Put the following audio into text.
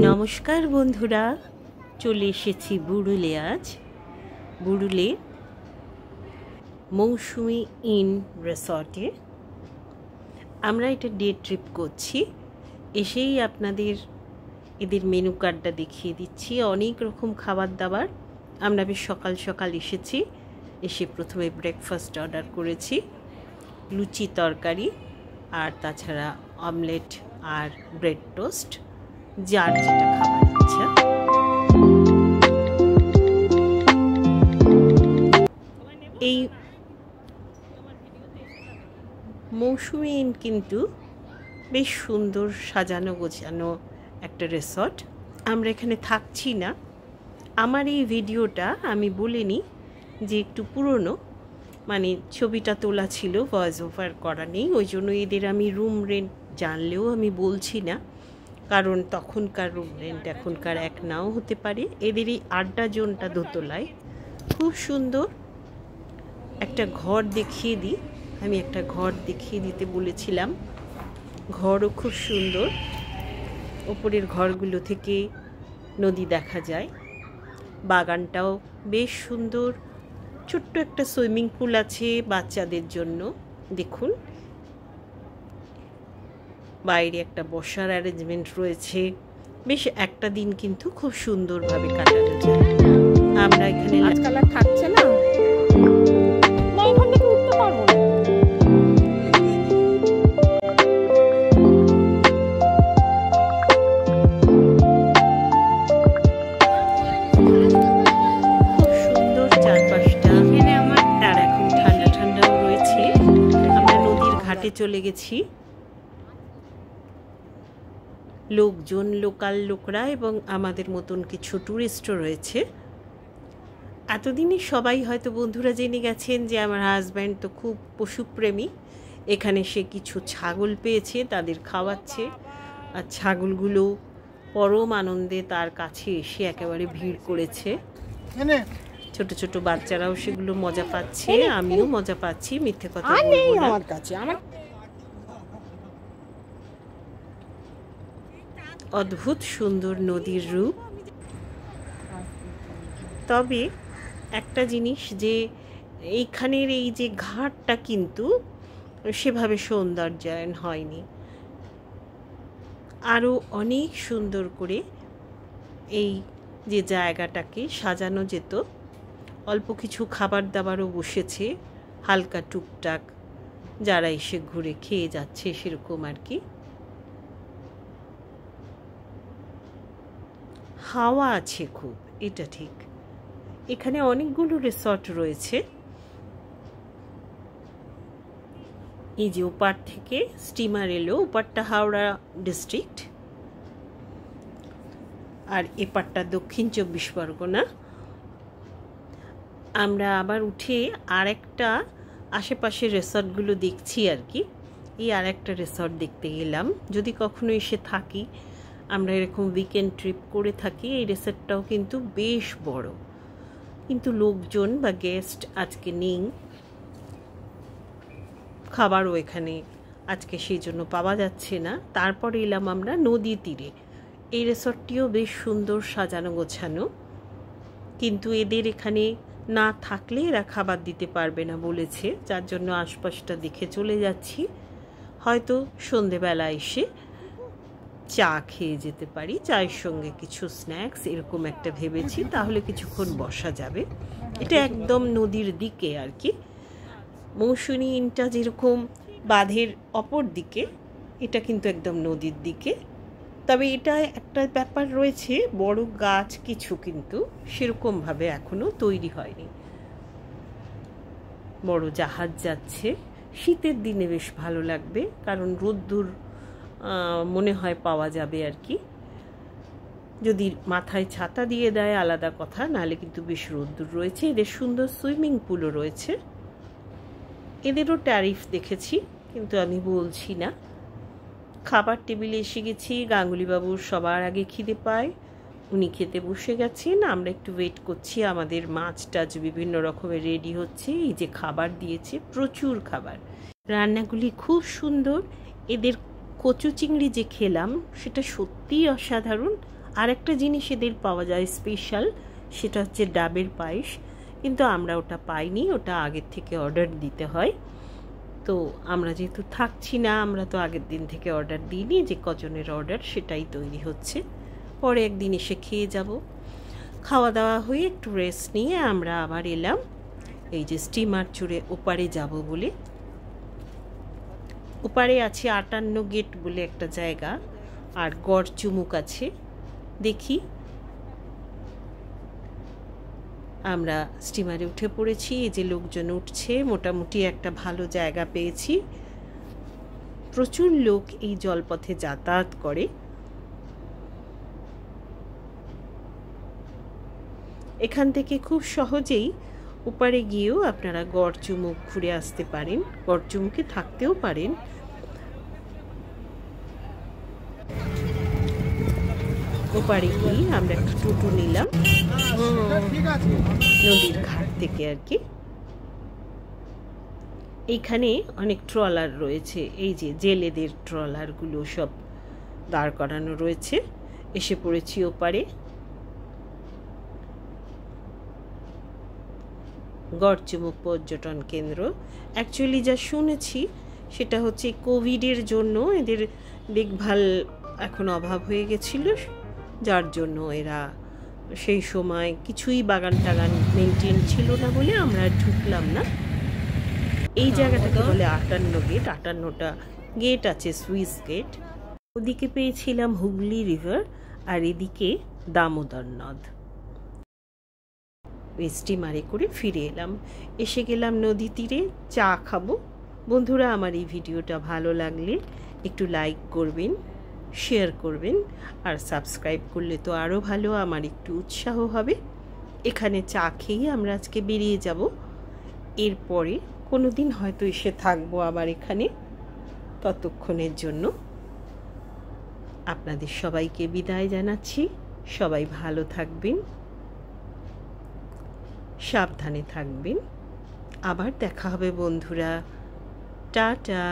নমস্কার বন্ধুরা, চলে এসেছি বুড়ুলে। আজ বুড়ুলে মৌসুমি ইন রিসর্টে আমরা এটা ডে ট্রিপ করছি। এসেই আপনাদের এদের মেনু কার্ডটা দেখিয়ে দিচ্ছি। অনেক রকম খাবার দাবার। আমরা বেশ সকাল সকাল এসেছি। এসে প্রথমে ব্রেকফাস্ট অর্ডার করেছি, লুচি তরকারি আর তাছাড়া অমলেট আর ব্রেড টোস্ট, যার যেটা খাবার ইচ্ছা। এই মৌসুমি ইন কিন্তু বেশ সুন্দর সাজানো গোছানো একটা রিসর্ট। আমরা এখানে থাকছি না। আমার এই ভিডিওটা আমি বলিনি যে একটু পুরনো, মানে ছবিটা তোলা ছিল, ভয়েস ওভার করা নেই, ওই জন্য এদের আমি রুম রেন্ট জানলেও আমি বলছি না, কারণ তখনকার রুম রেন্ট এখনকার এক নাও হতে পারে। এদের এই আড্ডা জোনটা দোতলায়, খুব সুন্দর একটা ঘর দেখিয়ে দিই। আমি একটা ঘর দেখিয়ে দিতে বলেছিলাম, ঘরও খুব সুন্দর। ওপরের ঘরগুলো থেকে নদী দেখা যায়, বাগানটাও বেশ সুন্দর। ছোট্ট একটা সুইমিং পুল আছে বাচ্চাদের জন্য। দেখুন, বাইরে একটা বসার অ্যারেঞ্জমেন্ট রয়েছে। বেশ একটা দিন কিন্তু খুব সুন্দরভাবে কাটানো যায়। আমরা এখানে আজকাল আর থাকছে না, এখান থেকে উঠতে পারবো না। খুব সুন্দর চারপাশটা। আর এখন ঠান্ডা ঠান্ডাও রয়েছে। আমরা নদীর ঘাটে চলে গেছি। লোকজন, লোকাল লোকরা এবং আমাদের মতন কিছু ট্যুরিস্টও রয়েছে। এতদিনই সবাই হয়তো বন্ধুরা জেনে গেছেন যে আমার হাজব্যান্ড তো খুব পশুপ্রেমী। এখানে সে কিছু ছাগল পেয়েছে, তাদের খাওয়াচ্ছে। আর ছাগলগুলো পরম আনন্দে তার কাছে এসে একেবারে ভিড় করেছে। ছোট ছোট বাচ্চারাও সেগুলো মজা পাচ্ছে, আমিও মজা পাচ্ছি, মিথ্যে কথা বলবো না। আমার কাছে আমার অদ্ভুত সুন্দর নদীর রূপ। তবে একটা জিনিস, যে এইখানের এই যে ঘাটটা কিন্তু সেভাবে সৌন্দর্যায়ন হয়নি। আরও অনেক সুন্দর করে এই যে জায়গাটাকে সাজানো যেত। অল্প কিছু খাবার দাবারও বসেছে, হালকা টুকটাক, যারা এসে ঘুরে খেয়ে যাচ্ছে সেরকম আর কি। হাওয়া আছে খুব, এটা ঠিক। এখানে অনেকগুলো রিসর্ট রয়েছে। এই যে ওপার থেকে স্টিমার এলো, ওপারটা হাওড়া ডিস্ট্রিক্ট আর এপারটা দক্ষিণ 24 পরগনা। আমরা আবার উঠে আরেকটা আশেপাশে রিসর্টগুলো দেখছি আর কি। এই আরেকটা রিসর্ট দেখতে গেলাম। যদি কখনো এসে থাকি, আমরা এরকম উইকেন্ড ট্রিপ করে থাকি। এই রিসর্টটাও কিন্তু বেশ বড়, কিন্তু লোকজন বা গেস্ট আজকে নেই। খাবারও এখানে আজকে সেই জন্য পাওয়া যাচ্ছে না। তারপর এলাম আমরা নদী তীরে। এই রিসর্টটিও বেশ সুন্দর সাজানো গোছানো, কিন্তু এদের এখানে না থাকলে এরা খাবার দিতে পারবে না বলেছে, যার জন্য আশপাশটা দেখে চলে যাচ্ছি। হয়তো সন্ধেবেলা এসে চা খেয়ে যেতে পারি, চায়ের সঙ্গে কিছু স্ন্যাক্স এরকম একটা ভেবেছি, তাহলে কিছুক্ষণ বসা যাবে। এটা একদম নদীর দিকে আর কি। মৌসুমি ইনটা যেরকম বাঁধের অপর দিকে, এটা কিন্তু একদম নদীর দিকে। তবে এটা একটা ব্যাপার রয়েছে, বড় গাছ কিছু কিন্তু সেরকমভাবে এখনো তৈরি হয়নি। বড় জাহাজ যাচ্ছে। শীতের দিনে বেশ ভালো লাগবে, কারণ রোদ্দুর মনে হয় পাওয়া যাবে আর কি। যদি মাথায় ছাতা দিয়ে দেয় আলাদা কথা, নাহলে কিন্তু বেশ রোদ্দুর রয়েছে। এদের সুন্দর সুইমিং পুলও রয়েছে। এদেরও ট্যারিফ দেখেছি, কিন্তু আমি বলছি না। খাবার টেবিলে এসে গেছি। গাঙ্গুলিবাবুর সবার আগে খিদে পায়, উনি খেতে বসে গেছেন। আমরা একটু ওয়েট করছি। আমাদের মাছ টাছ বিভিন্ন রকমের রেডি হচ্ছে। এই যে খাবার দিয়েছে, প্রচুর খাবার, রান্নাগুলি খুব সুন্দর। এদের কচু চিংড়ি যে খেলাম সেটা সত্যিই অসাধারণ। আর একটা জিনিস এদের পাওয়া যায় স্পেশাল, সেটা হচ্ছে ডাবের পায়েস, কিন্তু আমরা ওটা পাইনি, ওটা আগের থেকে অর্ডার দিতে হয়। তো আমরা যেহেতু থাকছি না, আমরা তো আগের দিন থেকে অর্ডার দিইনি, যে কজনের অর্ডার সেটাই তৈরি হচ্ছে, পরে একদিন এসে খেয়ে যাব। খাওয়া দাওয়া হয়ে একটু রেস্ট নিয়ে আমরা আবার এলাম এই যে স্টিমার চড়ে ওপারে যাব বলে। ওপারে আছে 58 গেট বলে একটা জায়গা, আর গড়চুমুক আছে। দেখি, আমরা স্টিমারে উঠে পড়েছি, এই যে লোকজন উঠছে, মোটামুটি একটা ভালো জায়গা পেয়েছি। প্রচুর লোক এই জলপথে যাতায়াত করে। এখান থেকে খুব সহজেই ওপারে গিয়েও আপনারা গড়চুমুক ঘুরে আসতে পারেন, গড়চুমুকে থাকতেও পারেন। ওপারে গিয়ে আমরা একটা টোটো নিলাম নদীর ঘাট থেকে আর কি। এইখানে অনেক ট্রলার রয়েছে, এই যে জেলেদের ট্রলারগুলো সব দাঁড় করানো রয়েছে। এসে পড়েছি ওপারে। গড়চুমুক পর্যটন কেন্দ্র। অ্যাকচুয়ালি যা শুনেছি সেটা হচ্ছে কোভিডের জন্য এদের দেখভাল এখন অভাব হয়ে গেছিল, যার জন্য এরা সেই সময় কিছুই বাগান টাগান মেনটেন ছিল না বলে আমরা ঢুকলাম না। এই জায়গাটাকে বলে 58 গেট। 58টা গেট আছে, সুইস গেট। ওদিকে পেয়েছিলাম হুগলি রিভার, আর এদিকে দামোদর নদ। স্টিমারে করে ফিরে এলাম, এসে গেলাম নদী তীরে, চা খাবো। বন্ধুরা, আমার এই ভিডিওটা ভালো লাগলে একটু লাইক করবেন, শেয়ার করবেন, আর সাবস্ক্রাইব করলে তো আরও ভালো, আমার একটু উৎসাহ হবে। এখানে চা খেয়ে আমরা আজকে বেরিয়ে যাব। এরপরে কোনো দিন হয়তো এসে থাকবো আবার এখানে। ততক্ষণের জন্য আপনাদের সবাইকে বিদায় জানাচ্ছি। সবাই ভালো থাকবেন, সাবধানে থাকবেন। আবার দেখা হবে বন্ধুরা, টাটা।